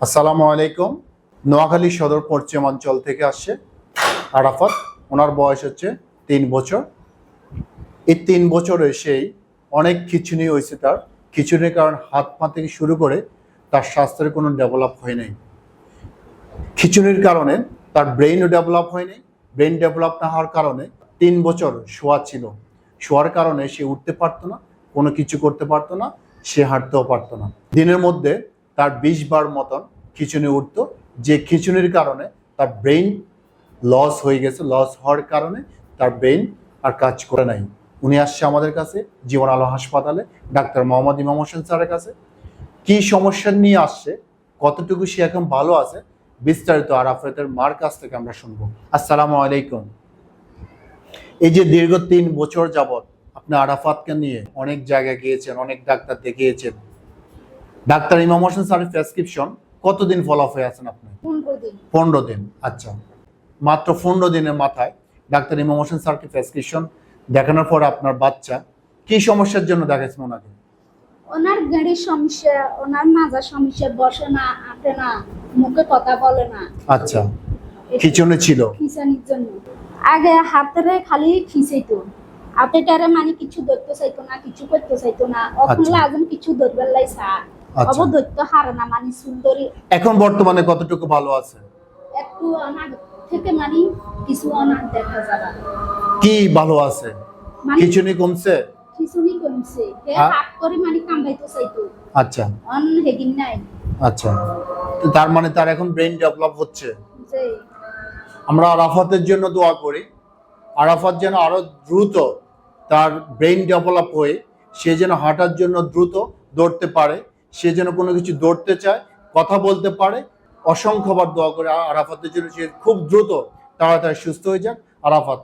আসসালামু আলাইকুম। নোয়াখালী সদর পশ্চিম অঞ্চল থেকে আসছে আরাফাত। ওনার বয়স হচ্ছে 3 বছর। এই 3 বছরে সেই অনেক খিঁচুনি হয়েছে। তার খিঁচুনির কারণ হাত পা থেকে শুরু করে তার স্বাস্থ্যের কোনো ডেভেলপ হয় নাই। খিঁচুনির কারণে তার ব্রেইনও ডেভেলপ হয়নি। ব্রেইন ডেভেলপ না হওয়ার কারণে 3 বছর শোয়া ছিল। শোয়ার কারণে সে উঠতে পারতো না, কোনো কিছু করতে পারতো না, সে হাঁটতেও পারতো না। দিনের মধ্যে তার 20 বার মতন খিঁচুনি উঠতো, যে খিঁচুনির কারণে তার ব্রেইন লস হয়ে গেছে। লস হওয়ার কারণে তার ব্রেইন আর কাজ করে নাই। উনি আসছে আমাদের কাছে জীবন আলো হাসপাতালে, ডাক্তার মোহাম্মদ ইমাম হোসেন স্যারের কাছে। কি সমস্যা নিয়ে আসছে, কতটুকু সে এখন ভালো আছে, বিস্তারিত আরাফাতের মার কাছ থেকে আমরা শুনবো। আসসালামু আলাইকুম। এই যে দীর্ঘ 3 বছর যাবত আপনি আরাফাতকে নিয়ে অনেক জায়গায় গিয়েছেন, অনেক ডাক্তার দেখিয়েছেন। ডাক্তার ইমাম হোসেন স্যারের প্রেসক্রিপশন কতদিন ফলো আপ হয়ে আছেন আপনি? 15 দিন। আচ্ছা, মাত্র 15 দিনের মাথায় ডাক্তার ইমাম হোসেন স্যারকে প্রেসক্রিপশন দেখানোর পর আপনার বাচ্চা কি সমস্যার জন্য দেখাচ্ছেন ওনাকে? ওনার গাড়ির সমস্যা, ওনার মাজার সমস্যা, বসে না, হাঁটে না, মুখে কথা বলে না। আচ্ছা, খিঁচুনি ছিল। খিঁচানির জন্য আগে হাতেরে খালি খিঁচাইতো, হাতেটারে মানে কিছু ধরতে চাইতো না, কিছু করতে চাইতো না। এখন লাজন কিছু ধরবার লাইছা, অব ধরতে হারে না, মানে সুন্দরী। এখন বর্তমানে কতটুকু ভালো আছে? একটু আমার থেকে মানে কিছু অনার দেখা যাবে। কি ভালো আছে? খিঁচুনি কমছে? খিঁচুনি কমছে, হাত করে মানে কামড়াইতে চাইতো। আচ্ছা, অন হেগিন নাই। আচ্ছা, তো তার মানে তার এখন ব্রেইন ডেভেলপ হচ্ছে। জি, আমরা আরাফাতের জন্য দোয়া করি, আরাফাত যেন আরো দ্রুত তার ব্রেইন ডেভেলপ হয়ে সে যেন হাঁটার জন্য দ্রুত দৌড়তে পারে, সে যেন কোনো কিছু দৌড়তে চায়, কথা বলতে পারে। অসংখ্যবার দোয়া করে আরাফাতের জন্য সে খুব দ্রুত তাড়াতাড়ি সুস্থ হয়ে যাক। আরাফাত,